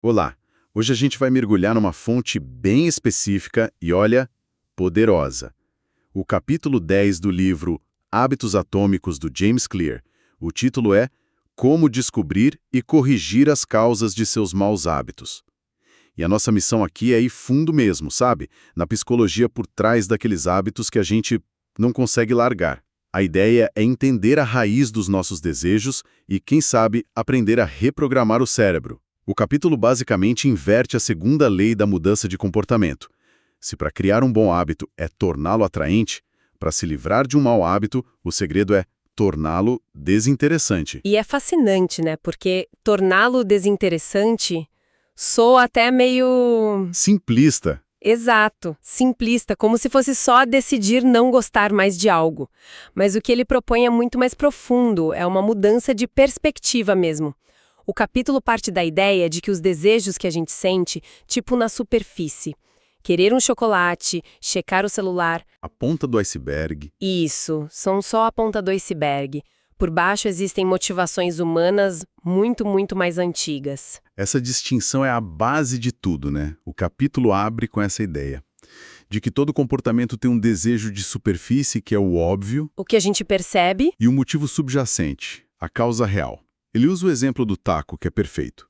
Olá! Hoje a gente vai mergulhar numa fonte bem específica e, olha, poderosa. O capítulo 10 do livro Hábitos Atômicos do James Clear. O título é Como Descobrir e Corrigir as Causas de Seus Maus Hábitos. E a nossa missão aqui é ir fundo mesmo, sabe? Na psicologia por trás daqueles hábitos que a gente não consegue largar. A ideia é entender a raiz dos nossos desejos e, quem sabe, aprender a reprogramar o cérebro. O capítulo basicamente inverte a segunda lei da mudança de comportamento. Se para criar um bom hábito é torná-lo atraente, para se livrar de um mau hábito, o segredo é torná-lo desinteressante. E é fascinante, né? Porque torná-lo desinteressante soa até meio... Simplista. Exato, simplista, como se fosse só decidir não gostar mais de algo. Mas o que ele propõe é muito mais profundo, é uma mudança de perspectiva mesmo. O capítulo parte da ideia de que os desejos que a gente sente, tipo na superfície, querer um chocolate, checar o celular... A ponta do iceberg. Isso, são só a ponta do iceberg. Por baixo existem motivações humanas muito, muito mais antigas. Essa distinção é a base de tudo, né? O capítulo abre com essa ideia de que todo comportamento tem um desejo de superfície, que é o óbvio, O que a gente percebe... e um motivo subjacente, a causa real. Ele usa o exemplo do taco, que é perfeito.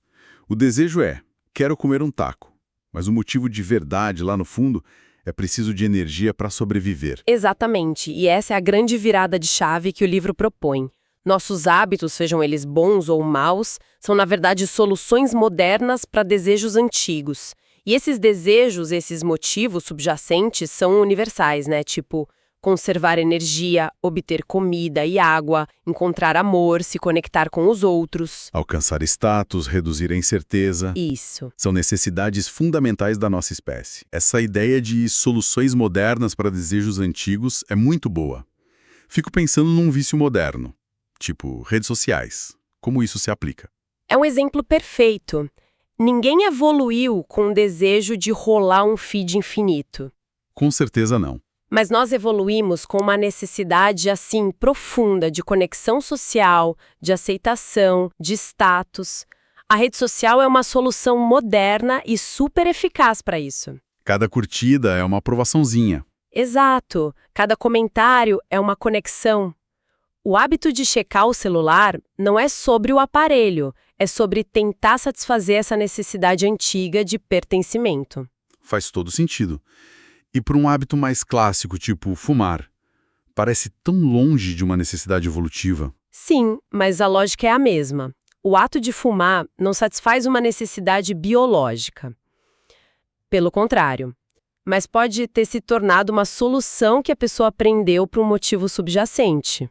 O desejo é, quero comer um taco, mas o motivo de verdade lá no fundo é preciso de energia para sobreviver. Exatamente, e essa é a grande virada de chave que o livro propõe. Nossos hábitos, sejam eles bons ou maus, são na verdade soluções modernas para desejos antigos. E esses desejos, esses motivos subjacentes são universais, né? Tipo, conservar energia, obter comida e água, encontrar amor, se conectar com os outros. Alcançar status, reduzir a incerteza. Isso. São necessidades fundamentais da nossa espécie. Essa ideia de soluções modernas para desejos antigos é muito boa. Fico pensando num vício moderno, tipo redes sociais. Como isso se aplica? É um exemplo perfeito. Ninguém evoluiu com o desejo de rolar um feed infinito. Com certeza não. Mas nós evoluímos com uma necessidade, assim, profunda de conexão social, de aceitação, de status. A rede social é uma solução moderna e super eficaz para isso. Cada curtida é uma aprovaçãozinha. Exato. Cada comentário é uma conexão. O hábito de checar o celular não é sobre o aparelho, é sobre tentar satisfazer essa necessidade antiga de pertencimento. Faz todo sentido. E para um hábito mais clássico, tipo fumar, parece tão longe de uma necessidade evolutiva. Sim, mas a lógica é a mesma. O ato de fumar não satisfaz uma necessidade biológica. Pelo contrário. Mas pode ter se tornado uma solução que a pessoa aprendeu por um motivo subjacente.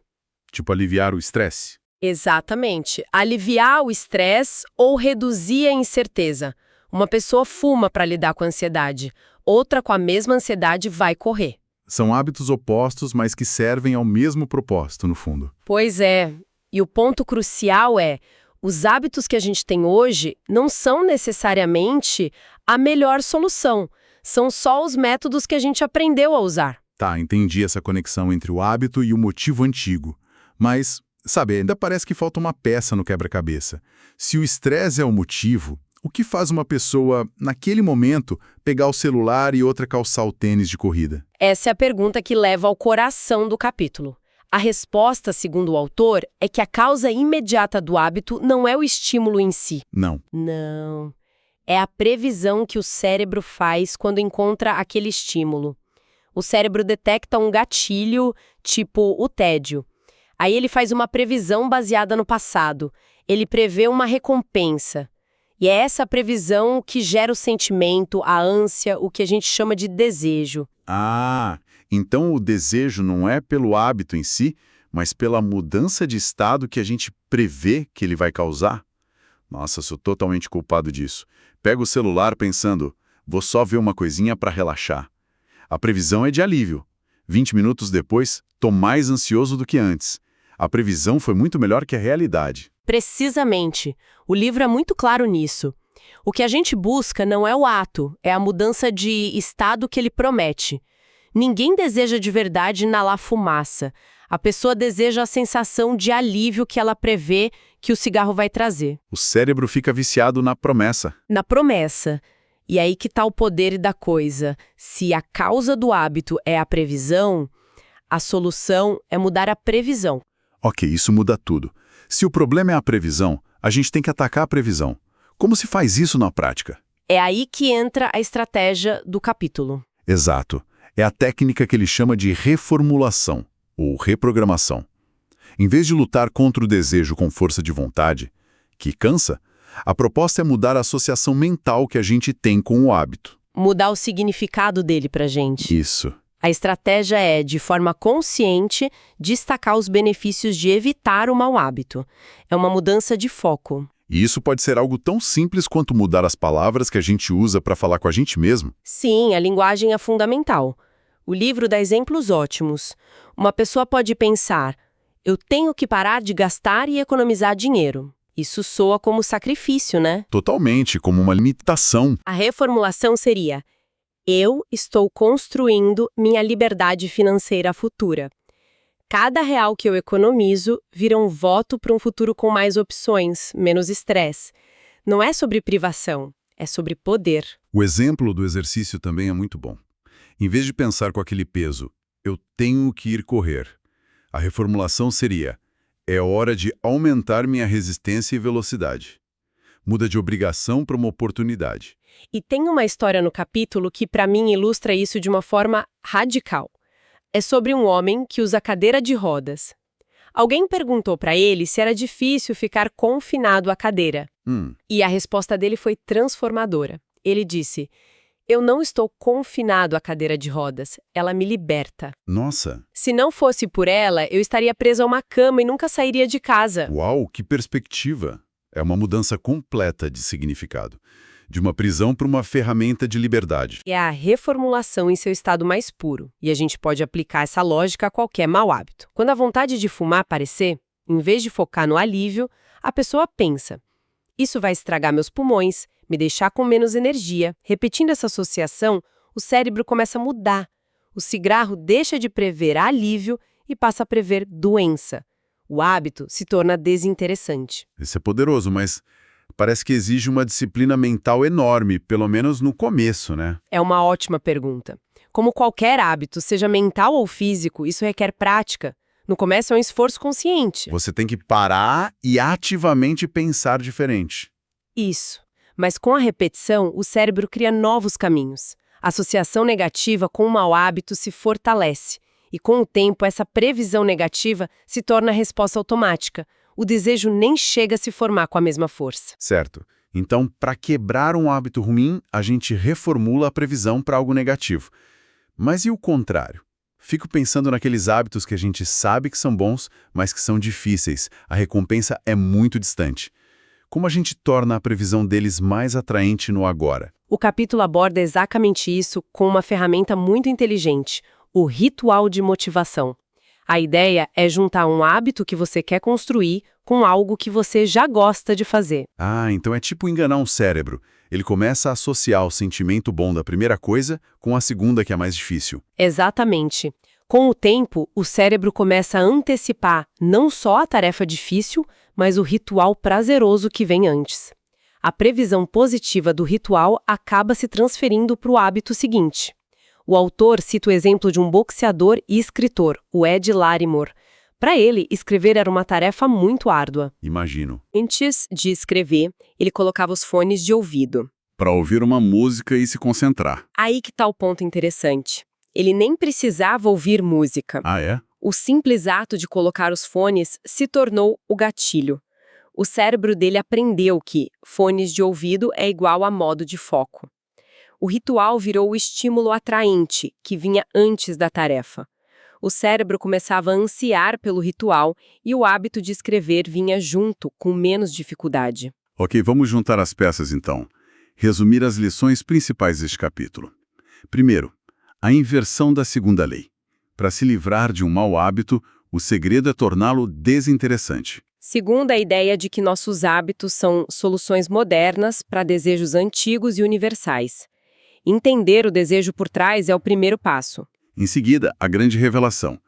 Tipo aliviar o estresse. Exatamente. Aliviar o estresse ou reduzir a incerteza. Uma pessoa fuma para lidar com a ansiedade. Outra com a mesma ansiedade vai correr. São hábitos opostos, mas que servem ao mesmo propósito, no fundo. Pois é. E o ponto crucial é, os hábitos que a gente tem hoje não são necessariamente a melhor solução. São só os métodos que a gente aprendeu a usar. Tá, entendi essa conexão entre o hábito e o motivo antigo. Mas, sabe, ainda parece que falta uma peça no quebra-cabeça. Se o estresse é o motivo, o que faz uma pessoa, naquele momento, pegar o celular e outra calçar o tênis de corrida? Essa é a pergunta que leva ao coração do capítulo. A resposta, segundo o autor, é que a causa imediata do hábito não é o estímulo em si. Não. Não. É a previsão que o cérebro faz quando encontra aquele estímulo. O cérebro detecta um gatilho, tipo o tédio. Aí ele faz uma previsão baseada no passado. Ele prevê uma recompensa. E é essa previsão que gera o sentimento, a ânsia, o que a gente chama de desejo. Ah, então o desejo não é pelo hábito em si, mas pela mudança de estado que a gente prevê que ele vai causar? Nossa, sou totalmente culpado disso. Pego o celular pensando, vou só ver uma coisinha para relaxar. A previsão é de alívio. 20 minutos depois, tô mais ansioso do que antes. A previsão foi muito melhor que a realidade. Precisamente. O livro é muito claro nisso. O que a gente busca não é o ato, é a mudança de estado que ele promete. Ninguém deseja de verdade inalar fumaça. A pessoa deseja a sensação de alívio que ela prevê que o cigarro vai trazer. O cérebro fica viciado na promessa. Na promessa. E aí que tá o poder da coisa. Se a causa do hábito é a previsão, a solução é mudar a previsão. Ok, isso muda tudo. Se o problema é a previsão, a gente tem que atacar a previsão. Como se faz isso na prática? É aí que entra a estratégia do capítulo. Exato. É a técnica que ele chama de reformulação, ou reprogramação. Em vez de lutar contra o desejo com força de vontade, que cansa, a proposta é mudar a associação mental que a gente tem com o hábito. Mudar o significado dele pra gente. Isso. A estratégia é, de forma consciente, destacar os benefícios de evitar o mau hábito. É uma mudança de foco. E isso pode ser algo tão simples quanto mudar as palavras que a gente usa para falar com a gente mesmo. Sim, a linguagem é fundamental. O livro dá exemplos ótimos. Uma pessoa pode pensar, eu tenho que parar de gastar e economizar dinheiro. Isso soa como sacrifício, né? Totalmente, como uma limitação. A reformulação seria, eu estou construindo minha liberdade financeira futura. Cada real que eu economizo vira um voto para um futuro com mais opções, menos estresse. Não é sobre privação, é sobre poder. O exemplo do exercício também é muito bom. Em vez de pensar com aquele peso, eu tenho que ir correr, a reformulação seria, é hora de aumentar minha resistência e velocidade. Muda de obrigação para uma oportunidade. E tem uma história no capítulo que, para mim, ilustra isso de uma forma radical. É sobre um homem que usa cadeira de rodas. Alguém perguntou para ele se era difícil ficar confinado à cadeira. E a resposta dele foi transformadora. Ele disse, eu não estou confinado à cadeira de rodas, ela me liberta. Nossa! Se não fosse por ela, eu estaria preso a uma cama e nunca sairia de casa. Uau, que perspectiva! É uma mudança completa de significado. De uma prisão para uma ferramenta de liberdade. É a reformulação em seu estado mais puro. E a gente pode aplicar essa lógica a qualquer mau hábito. Quando a vontade de fumar aparecer, em vez de focar no alívio, a pessoa pensa, isso vai estragar meus pulmões, me deixar com menos energia. Repetindo essa associação, o cérebro começa a mudar. O cigarro deixa de prever alívio e passa a prever doença. O hábito se torna desinteressante. Isso é poderoso, mas parece que exige uma disciplina mental enorme, pelo menos no começo, né? É uma ótima pergunta. Como qualquer hábito, seja mental ou físico, isso requer prática. No começo é um esforço consciente. Você tem que parar e ativamente pensar diferente. Isso. Mas com a repetição, o cérebro cria novos caminhos. A associação negativa com o mau hábito se fortalece. E com o tempo, essa previsão negativa se torna resposta automática. O desejo nem chega a se formar com a mesma força. Certo. Então, para quebrar um hábito ruim, a gente reformula a previsão para algo negativo. Mas e o contrário? Fico pensando naqueles hábitos que a gente sabe que são bons, mas que são difíceis. A recompensa é muito distante. Como a gente torna a previsão deles mais atraente no agora? O capítulo aborda exatamente isso com uma ferramenta muito inteligente, o ritual de motivação. A ideia é juntar um hábito que você quer construir com algo que você já gosta de fazer. Ah, então é tipo enganar um cérebro. Ele começa a associar o sentimento bom da primeira coisa com a segunda, que é mais difícil. Exatamente. Com o tempo, o cérebro começa a antecipar não só a tarefa difícil, mas o ritual prazeroso que vem antes. A previsão positiva do ritual acaba se transferindo para o hábito seguinte. O autor cita o exemplo de um boxeador e escritor, o Ed Larimore. Para ele, escrever era uma tarefa muito árdua. Imagino. Antes de escrever, ele colocava os fones de ouvido. Para ouvir uma música e se concentrar. Aí que está o ponto interessante. Ele nem precisava ouvir música. Ah, é? O simples ato de colocar os fones se tornou o gatilho. O cérebro dele aprendeu que fones de ouvido é igual a modo de foco. O ritual virou o estímulo atraente, que vinha antes da tarefa. O cérebro começava a ansiar pelo ritual e o hábito de escrever vinha junto, com menos dificuldade. Ok, vamos juntar as peças então. Resumir as lições principais deste capítulo. Primeiro, a inversão da segunda lei. Para se livrar de um mau hábito, o segredo é torná-lo desinteressante. Segundo, a ideia de que nossos hábitos são soluções modernas para desejos antigos e universais. Entender o desejo por trás é o primeiro passo. Em seguida, a grande revelação.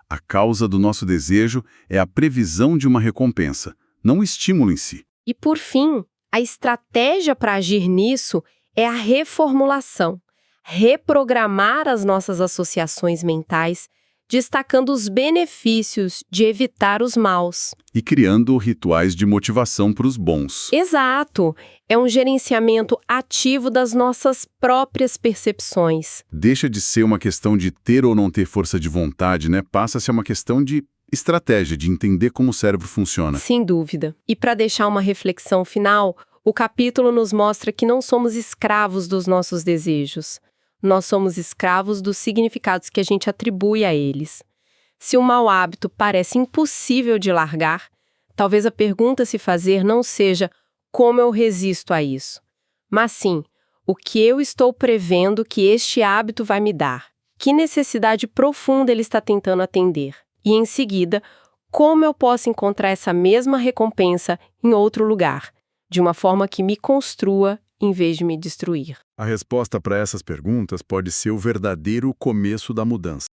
A causa do nosso desejo é a previsão de uma recompensa, não o estímulo em si. E, por fim, a estratégia para agir nisso é a reformulação, reprogramar as nossas associações mentais, destacando os benefícios de evitar os maus. E criando rituais de motivação para os bons. Exato! É um gerenciamento ativo das nossas próprias percepções. Deixa de ser uma questão de ter ou não ter força de vontade, né? Passa a ser uma questão de estratégia, de entender como o cérebro funciona. Sem dúvida. E para deixar uma reflexão final, o capítulo nos mostra que não somos escravos dos nossos desejos. Nós somos escravos dos significados que a gente atribui a eles. Se um mau hábito parece impossível de largar, talvez a pergunta a se fazer não seja como eu resisto a isso, mas sim, o que eu estou prevendo que este hábito vai me dar? Que necessidade profunda ele está tentando atender? E, em seguida, como eu posso encontrar essa mesma recompensa em outro lugar, de uma forma que me construa em vez de me destruir? A resposta para essas perguntas pode ser o verdadeiro começo da mudança.